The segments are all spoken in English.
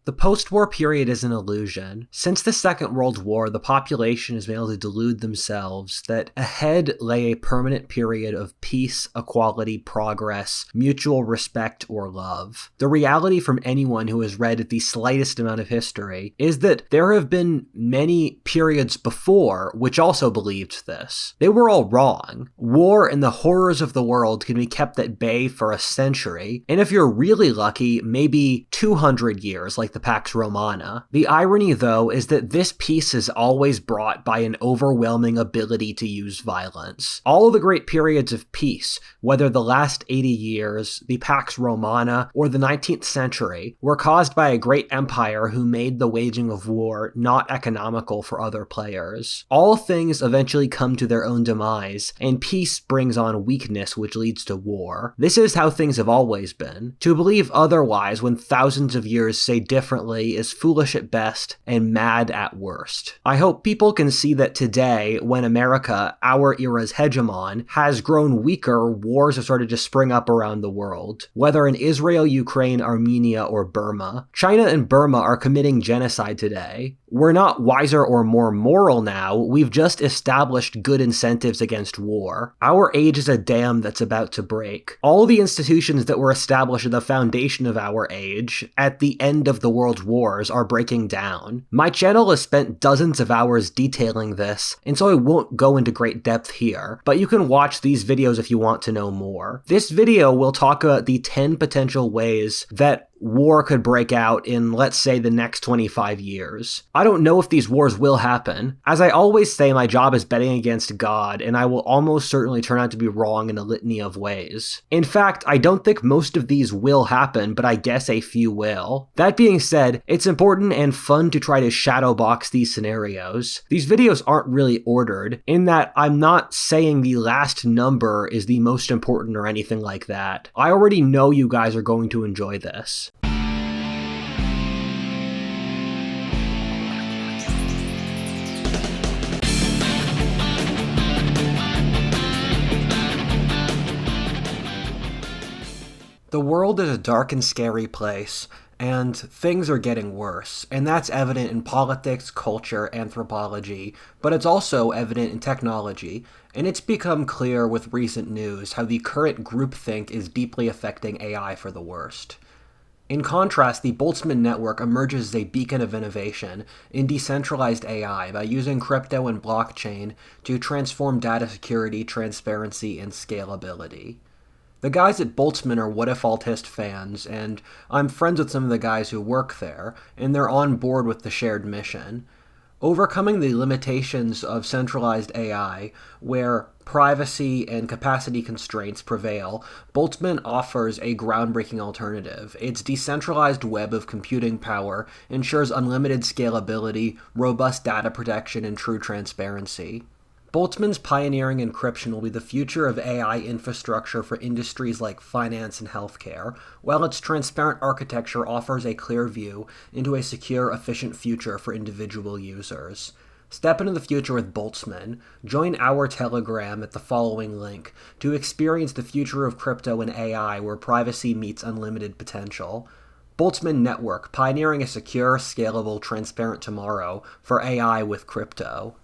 The post-war period is an illusion. Since the Second World War, the population has been able to delude themselves that ahead lay a permanent period of peace, equality, progress, mutual respect, or love. The reality from anyone who has read the slightest amount of history is that there have been many periods before which also believed this. They were all wrong. War and the horrors of the world can be kept at bay for a century, and if you're really lucky, maybe 200 years, like the Pax Romana. The irony, though, is that this peace is always brought by an overwhelming ability to use violence. All of the great periods of peace, whether the last 80 years, the Pax Romana, or the 19th century, were caused by a great empire who made the waging of war not economical for other players. All things eventually come to their own demise, and peace brings on weakness which leads to war. This is how things have always been. To believe otherwise when thousands of years say differently is foolish at best and mad at worst. I hope people can see that today, when America, our era's hegemon, has grown weaker, wars have started to spring up around the world. Whether in Israel, Ukraine, Armenia, or Burma, China and Burma are committing genocide today. We're not wiser or more moral now, we've just established good incentives against war. Our age is a dam that's about to break. All the institutions that were established at the foundation of our age, at the end of the world's wars, are breaking down. My channel has spent dozens of hours detailing this, and so I won't go into great depth here, but you can watch these videos if you want to know more. This video will talk about the 10 potential ways that war could break out in, let's say, the next 25 years. I don't know if these wars will happen. As I always say, my job is betting against God, and I will almost certainly turn out to be wrong in a litany of ways. In fact, I don't think most of these will happen, but I guess a few will. That being said, it's important and fun to try to shadow box these scenarios. These videos aren't really ordered, in that I'm not saying the last number is the most important or anything like that. I already know you guys are going to enjoy this. The world is a dark and scary place, and things are getting worse, and that's evident in politics, culture, anthropology, but it's also evident in technology, and it's become clear with recent news how the current groupthink is deeply affecting AI for the worst. In contrast, the Boltzmann network emerges as a beacon of innovation in decentralized AI by using crypto and blockchain to transform data security, transparency, and scalability. The guys at Boltzmann are What If Altist fans, and I'm friends with some of the guys who work there, and they're on board with the shared mission. Overcoming the limitations of centralized AI, where privacy and capacity constraints prevail, Boltzmann offers a groundbreaking alternative. Its decentralized web of computing power ensures unlimited scalability, robust data protection, and true transparency. Boltzmann's pioneering encryption will be the future of AI infrastructure for industries like finance and healthcare, while its transparent architecture offers a clear view into a secure, efficient future for individual users. Step into the future with Boltzmann. Join our Telegram at the following link to experience the future of crypto and AI where privacy meets unlimited potential. Boltzmann Network, pioneering a secure, scalable, transparent tomorrow for AI with crypto.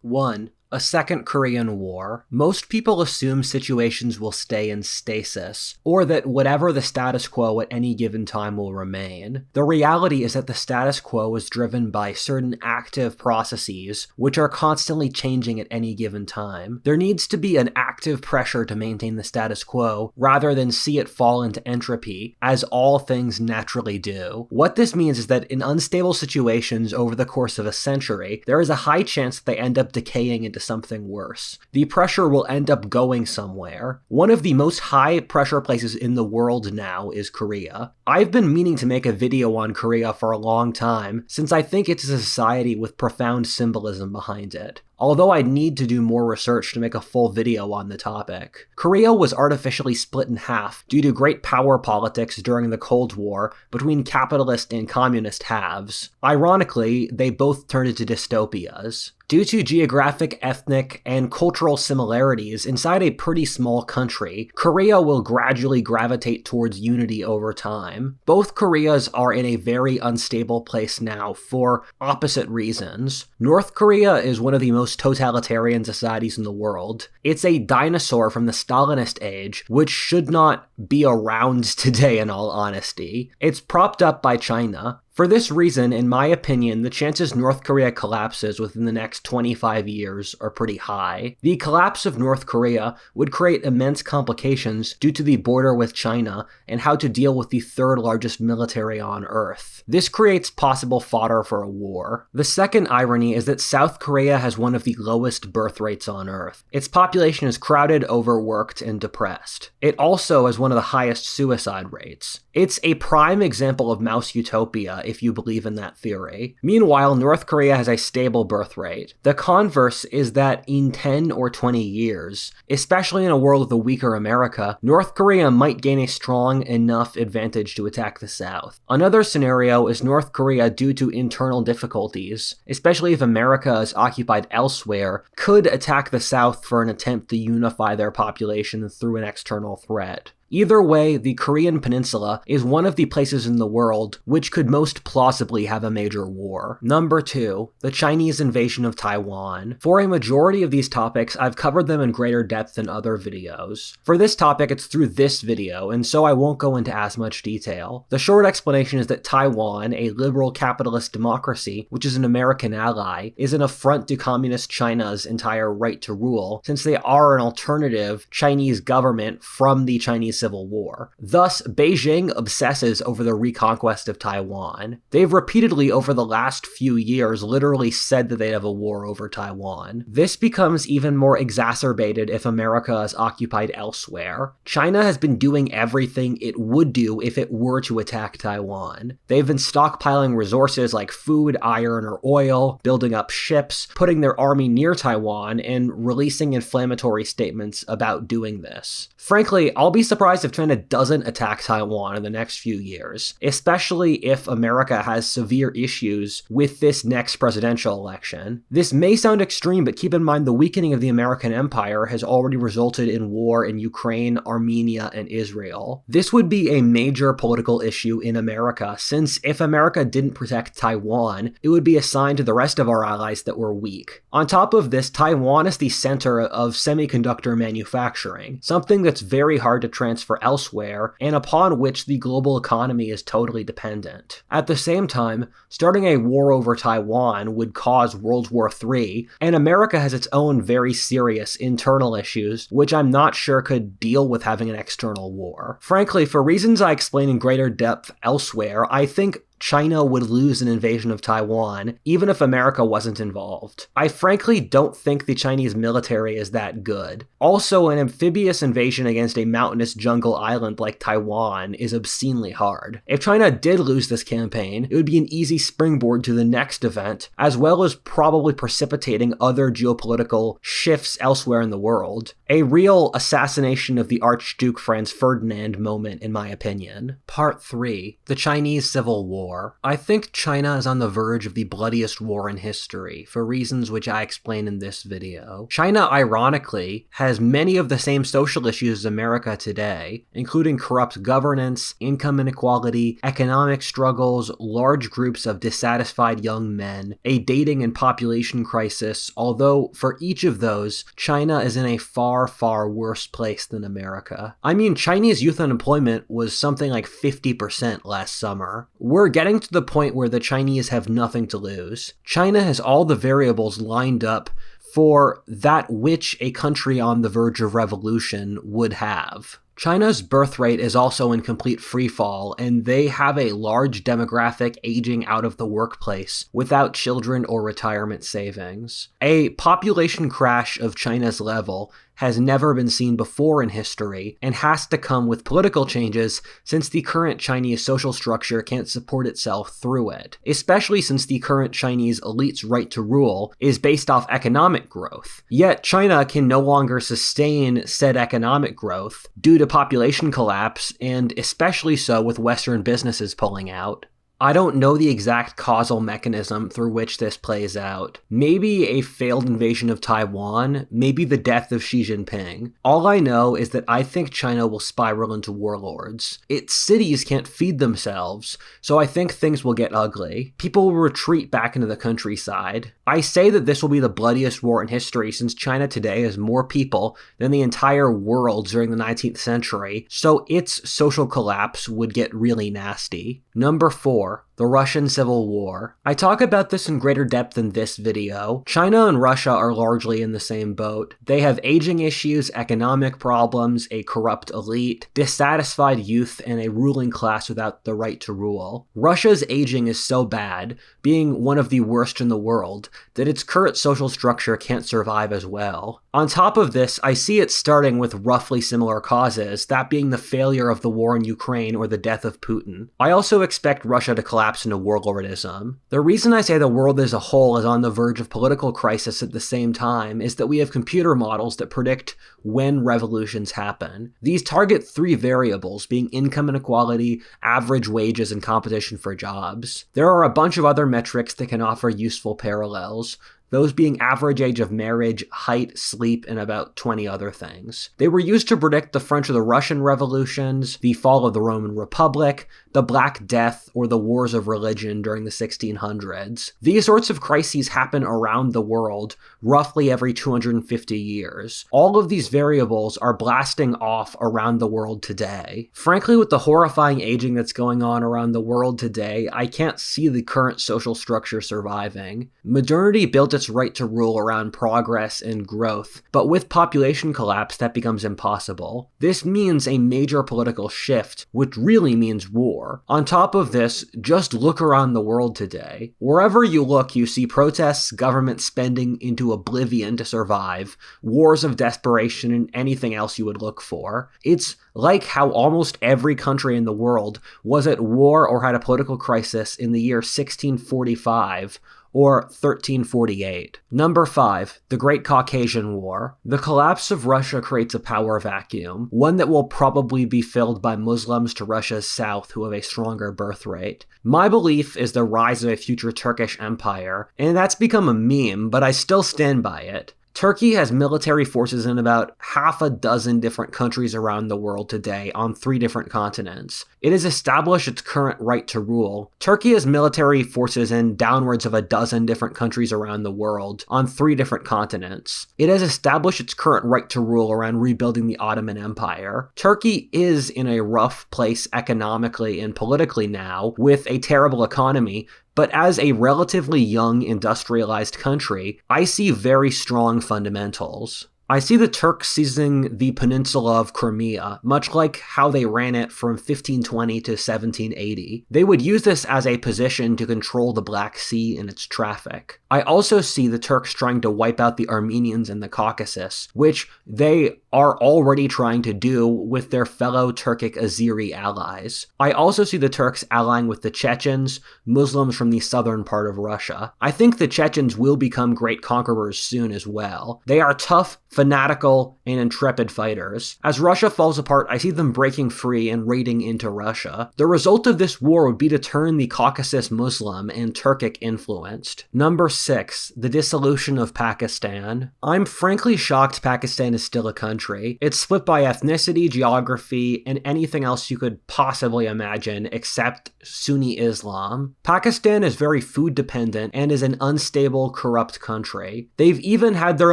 1. A second Korean War. Most people assume situations will stay in stasis, or that whatever the status quo at any given time will remain. The reality is that the status quo is driven by certain active processes, which are constantly changing at any given time. There needs to be an active pressure to maintain the status quo, rather than see it fall into entropy, as all things naturally do. What this means is that in unstable situations over the course of a century, there is a high chance that they end up decaying into something worse. The pressure will end up going somewhere. One of the most high pressure places in the world now is Korea. I've been meaning to make a video on Korea for a long time, since I think it's a society with profound symbolism behind it. although I'd need to do more research to make a full video on the topic. Korea was artificially split in half due to great power politics during the Cold War between capitalist and communist halves. Ironically, they both turned into dystopias. Due to geographic, ethnic, and cultural similarities inside a pretty small country, Korea will gradually gravitate towards unity over time. Both Koreas are in a very unstable place now for opposite reasons. North Korea is one of the most totalitarian societies in the world. It's a dinosaur from the Stalinist age, which should not be around today in all honesty. It's propped up by China. For this reason, in my opinion, the chances North Korea collapses within the next 25 years are pretty high. The collapse of North Korea would create immense complications due to the border with China and how to deal with the third largest military on Earth. This creates possible fodder for a war. The second irony is that South Korea has one of the lowest birth rates on Earth. Its population is crowded, overworked, and depressed. It also has one of the highest suicide rates. It's a prime example of mouse utopia, if you believe in that theory. Meanwhile, North Korea has a stable birth rate. The converse is that in 10 or 20 years, especially in a world with a weaker America, North Korea might gain a strong enough advantage to attack the South. Another scenario is North Korea, due to internal difficulties, especially if America is occupied elsewhere, could attack the South for an attempt to unify their population through an external threat. Either way, the Korean Peninsula is one of the places in the world which could most plausibly have a major war. Number 2, the Chinese invasion of Taiwan. For a majority of these topics, I've covered them in greater depth in other videos. For this topic, it's through this video, and so I won't go into as much detail. The short explanation is that Taiwan, a liberal capitalist democracy, which is an American ally, is an affront to Communist China's entire right to rule, since they are an alternative Chinese government from the Chinese Civil War. Thus, Beijing obsesses over the reconquest of Taiwan. They've repeatedly over the last few years literally said that they'd have a war over Taiwan. This becomes even more exacerbated if America is occupied elsewhere. China has been doing everything it would do if it were to attack Taiwan. They've been stockpiling resources like food, iron, or oil, building up ships, putting their army near Taiwan, and releasing inflammatory statements about doing this. Frankly, I'll be surprised if China doesn't attack Taiwan in the next few years, especially if America has severe issues with this next presidential election. This may sound extreme, but keep in mind the weakening of the American empire has already resulted in war in Ukraine, Armenia, and Israel. This would be a major political issue in America, since if America didn't protect Taiwan, it would be a sign to the rest of our allies that we're weak. On top of this, Taiwan is the center of semiconductor manufacturing, something that's very hard to transfer elsewhere, and upon which the global economy is totally dependent. At the same time, starting a war over Taiwan would cause World War III, and America has its own very serious internal issues, which I'm not sure could deal with having an external war. Frankly, for reasons I explain in greater depth elsewhere, I think China would lose an invasion of Taiwan, even if America wasn't involved. I frankly don't think the Chinese military is that good. Also, an amphibious invasion against a mountainous jungle island like Taiwan is obscenely hard. If China did lose this campaign, it would be an easy springboard to the next event, as well as probably precipitating other geopolitical shifts elsewhere in the world. A real assassination of the Archduke Franz Ferdinand moment, in my opinion. Part 3. The Chinese Civil War. I think China is on the verge of the bloodiest war in history, for reasons which I explain in this video. China, ironically, has many of the same social issues as America today, including corrupt governance, income inequality, economic struggles, large groups of dissatisfied young men, a dating and population crisis, although for each of those, China is in a far, far worse place than America. I mean, Chinese youth unemployment was something like 50% last summer. We're getting to the point where the Chinese have nothing to lose. China has all the variables lined up for that which a country on the verge of revolution would have. China's birth rate is also in complete freefall, and they have a large demographic aging out of the workplace without children or retirement savings. A population crash of China's level has never been seen before in history and has to come with political changes since the current Chinese social structure can't support itself through it, especially since the current Chinese elite's right to rule is based off economic growth. Yet China can no longer sustain said economic growth due to population collapse, and especially so with Western businesses pulling out. I don't know the exact causal mechanism through which this plays out. Maybe a failed invasion of Taiwan, maybe the death of Xi Jinping. All I know is that I think China will spiral into warlords. Its cities can't feed themselves, so I think things will get ugly. People will retreat back into the countryside. I say that this will be the bloodiest war in history since China today has more people than the entire world during the 19th century, so its social collapse would get really nasty. Number 4. The Russian Civil War. I talk about this in greater depth in this video. China and Russia are largely in the same boat. They have aging issues, economic problems, a corrupt elite, dissatisfied youth, and a ruling class without the right to rule. Russia's aging is so bad, being one of the worst in the world, that its current social structure can't survive as well. On top of this, I see it starting with roughly similar causes, that being the failure of the war in Ukraine or the death of Putin. I also expect Russia to collapse into warlordism. The reason I say the world as a whole is on the verge of political crisis at the same time is that we have computer models that predict when revolutions happen. These target 3 variables, being income inequality, average wages, and competition for jobs. There are a bunch of other metrics that can offer useful parallels, those being average age of marriage, height, sleep, and about 20 other things. They were used to predict the French or the Russian revolutions, the fall of the Roman Republic, the Black Death, or the wars of religion during the 1600s. These sorts of crises happen around the world roughly every 250 years. All of these variables are blasting off around the world today. Frankly, with the horrifying aging that's going on around the world today, I can't see the current social structure surviving. Modernity built its right to rule around progress and growth, but with population collapse, that becomes impossible. This means a major political shift, which really means war. On top of this, just look around the world today. Wherever you look, you see protests, government spending into oblivion to survive, wars of desperation, and anything else you would look for. It's like how almost every country in the world was at war or had a political crisis in the year 1645, or 1348. Number 5, the Great Caucasian War. The collapse of Russia creates a power vacuum, one that will probably be filled by Muslims to Russia's south who have a stronger birth rate. My belief is the rise of a future Turkish empire, and that's become a meme, but I still stand by it. Turkey has military forces in about half a dozen different countries around the world today on 3 different continents. It has established its current right to rule. Turkey has military forces in downwards of a dozen different countries around the world on 3 different continents. It has established its current right to rule around rebuilding the Ottoman Empire. Turkey is in a rough place economically and politically now, with a terrible economy, but as a relatively young industrialized country, I see very strong fundamentals. I see the Turks seizing the peninsula of Crimea, much like how they ran it from 1520 to 1780. They would use this as a position to control the Black Sea and its traffic. I also see the Turks trying to wipe out the Armenians in the Caucasus, which they are already trying to do with their fellow Turkic Azeri allies. I also see the Turks allying with the Chechens, Muslims from the southern part of Russia. I think the Chechens will become great conquerors soon as well. They are tough, fanatical, and intrepid fighters. As Russia falls apart, I see them breaking free and raiding into Russia. The result of this war would be to turn the Caucasus Muslim and Turkic influenced. Number 6, the dissolution of Pakistan. I'm frankly shocked Pakistan is still a country. It's split by ethnicity, geography, and anything else you could possibly imagine except Sunni Islam. Pakistan is very food dependent and is an unstable, corrupt country. They've even had their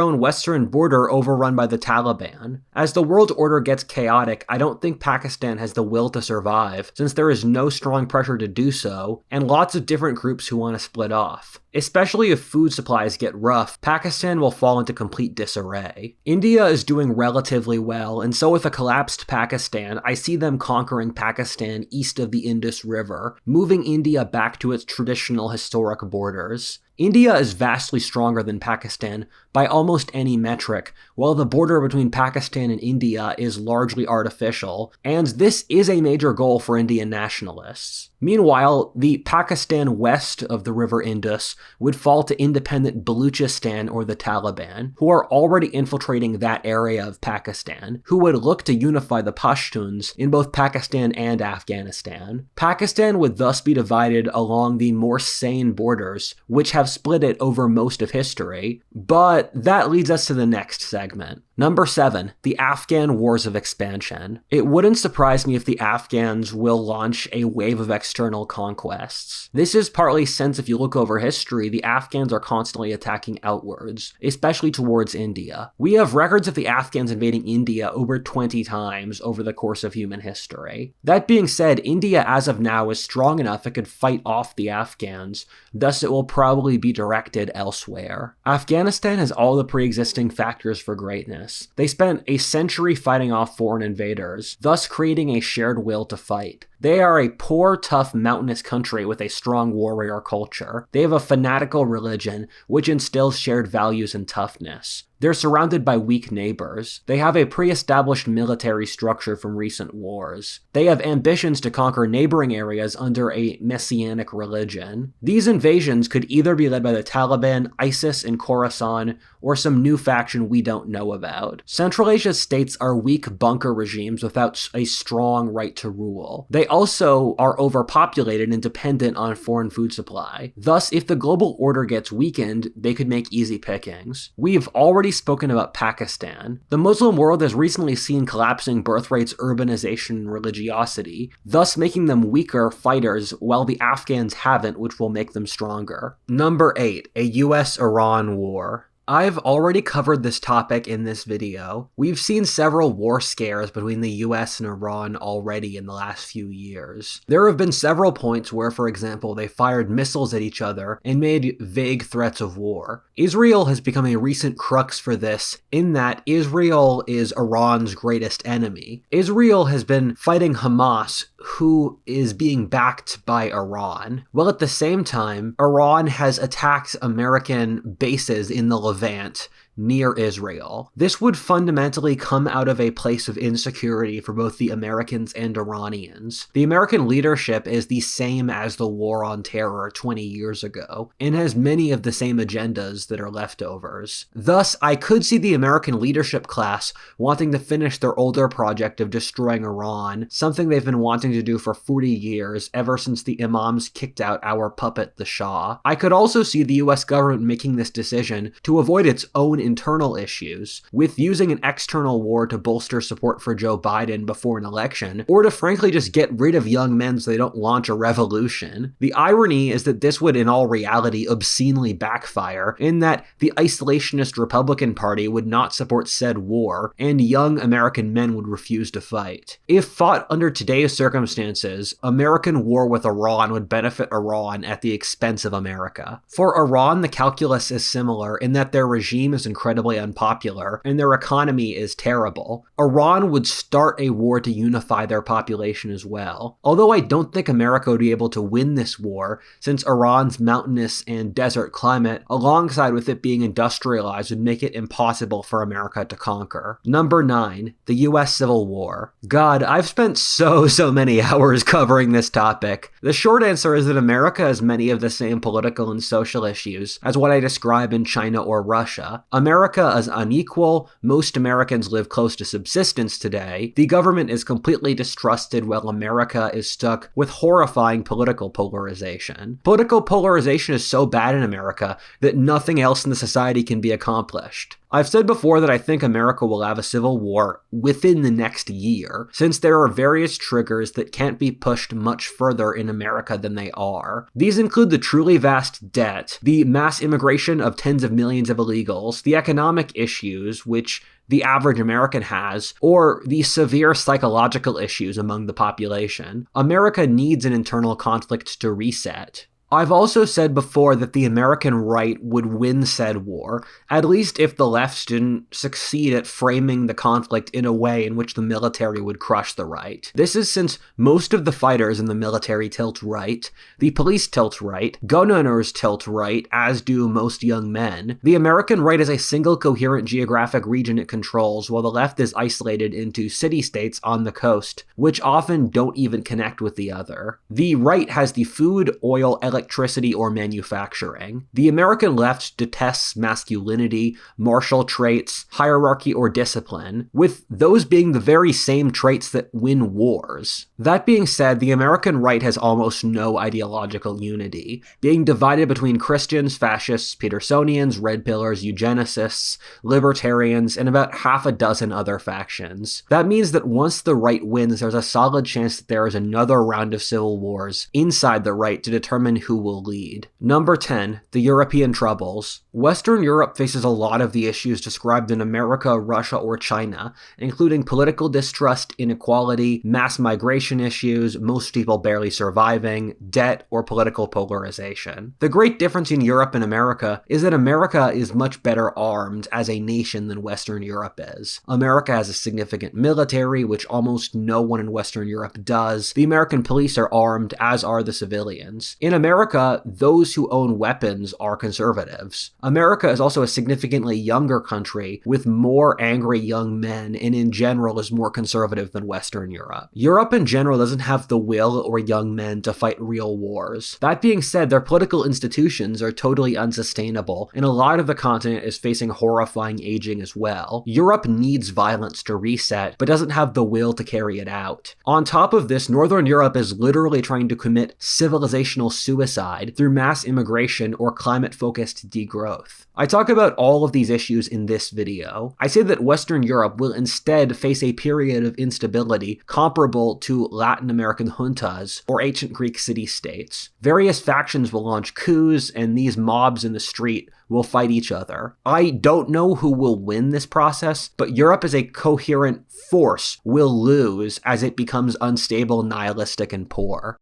own western border overrun by the Taliban. As the world order gets chaotic, I don't think Pakistan has the will to survive, since there is no strong pressure to do so, and lots of different groups who want to split off. Especially if food supplies get rough, Pakistan will fall into complete disarray. India is doing relatively well, and so with a collapsed Pakistan, I see them conquering Pakistan east of the Indus River, moving India back to its traditional historic borders. India is vastly stronger than Pakistan by almost any metric, while the border between Pakistan and India is largely artificial, and this is a major goal for Indian nationalists. Meanwhile, the Pakistan west of the River Indus would fall to independent Baluchistan or the Taliban, who are already infiltrating that area of Pakistan, who would look to unify the Pashtuns in both Pakistan and Afghanistan. Pakistan would thus be divided along the more sane borders, which have split it over most of history, but that leads us to the next segment. Number 7, the Afghan Wars of Expansion. It wouldn't surprise me if the Afghans will launch a wave of external conquests. This is partly since if you look over history, the Afghans are constantly attacking outwards, especially towards India. We have records of the Afghans invading India over 20 times over the course of human history. That being said, India as of now is strong enough it could fight off the Afghans, thus it will probably be directed elsewhere. Afghanistan has all the pre-existing factors for greatness. They spent a century fighting off foreign invaders, thus creating a shared will to fight. They are a poor, tough, mountainous country with a strong warrior culture. They have a fanatical religion, which instills shared values and toughness. They're surrounded by weak neighbors. They have a pre-established military structure from recent wars. They have ambitions to conquer neighboring areas under a messianic religion. These invasions could either be led by the Taliban, ISIS in Khorasan, or some new faction we don't know about. Central Asia's states are weak bunker regimes without a strong right to rule. They also are overpopulated and dependent on foreign food supply. Thus, if the global order gets weakened, they could make easy pickings. We've already spoken about Pakistan. The Muslim world has recently seen collapsing birth rates, urbanization, and religiosity, thus making them weaker fighters, while the Afghans haven't, which will make them stronger. Number 8, a US-Iran war. I've already covered this topic in this video. We've seen several war scares between the US and Iran already in the last few years. There have been several points where, for example, they fired missiles at each other and made vague threats of war. Israel has become a recent crux for this, in that Israel is Iran's greatest enemy. Israel has been fighting Hamas, who is being backed by Iran, while at the same time, Iran has attacked American bases in the Levant near Israel. This would fundamentally come out of a place of insecurity for both the Americans and Iranians. The American leadership is the same as the war on terror 20 years ago, and has many of the same agendas that are leftovers. Thus, I could see the American leadership class wanting to finish their older project of destroying Iran, something they've been wanting to do for 40 years, ever since the imams kicked out our puppet, the Shah. I could also see the US government making this decision to avoid its own internal issues, with using an external war to bolster support for Joe Biden before an election, or to frankly just get rid of young men so they don't launch a revolution. The irony is that this would in all reality obscenely backfire, in that the isolationist Republican Party would not support said war, and young American men would refuse to fight. If fought under today's circumstances, American war with Iran would benefit Iran at the expense of America. For Iran, the calculus is similar in that their regime is incredibly unpopular, and their economy is terrible. Iran would start a war to unify their population as well. Although I don't think America would be able to win this war, since Iran's mountainous and desert climate, alongside with it being industrialized, would make it impossible for America to conquer. Number 9, the US Civil War. God, I've spent so many hours covering this topic. The short answer is that America has many of the same political and social issues as what I describe in China or Russia. America is unequal, most Americans live close to subsistence today, the government is completely distrusted while America is stuck with horrifying political polarization. Political polarization is so bad in America that nothing else in the society can be accomplished. I've said before that I think America will have a civil war within the next year, since there are various triggers that can't be pushed much further in America than they are. These include the truly vast debt, the mass immigration of tens of millions of illegals, the economic issues, which the average American has, or the severe psychological issues among the population. America needs an internal conflict to reset. I've also said before that the American right would win said war, at least if the left didn't succeed at framing the conflict in a way in which the military would crush the right. This is since most of the fighters in the military tilt right, the police tilt right, gun owners tilt right, as do most young men. The American right is a single coherent geographic region it controls, while the left is isolated into city-states on the coast, which often don't even connect with the other. The right has the food, oil, electricity, or manufacturing. The American left detests masculinity, martial traits, hierarchy, or discipline, with those being the very same traits that win wars. That being said, the American right has almost no ideological unity, being divided between Christians, fascists, Petersonians, red pillars, eugenicists, libertarians, and about half a dozen other factions. That means that once the right wins, there's a solid chance that there is another round of civil wars inside the right to determine who will lead. Number 10, the European troubles. Western Europe faces a lot of the issues described in America, Russia, or China, including political distrust, inequality, mass migration issues, most people barely surviving, debt, or political polarization. The great difference in Europe and America is that America is much better armed as a nation than Western Europe is. America has a significant military, which almost no one in Western Europe does. The American police are armed, as are the civilians. In America, those who own weapons are conservatives. America is also a significantly younger country with more angry young men, and in general is more conservative than Western Europe. Europe in general doesn't have the will or young men to fight real wars. That being said, their political institutions are totally unsustainable, and a lot of the continent is facing horrifying aging as well. Europe needs violence to reset, but doesn't have the will to carry it out. On top of this, Northern Europe is literally trying to commit civilizational suicide through mass immigration or climate-focused degrowth. I talk about all of these issues in this video. I say that Western Europe will instead face a period of instability comparable to Latin American juntas or ancient Greek city-states. Various factions will launch coups, and these mobs in the street will fight each other. I don't know who will win this process, but Europe as a coherent force will lose as it becomes unstable, nihilistic, and poor.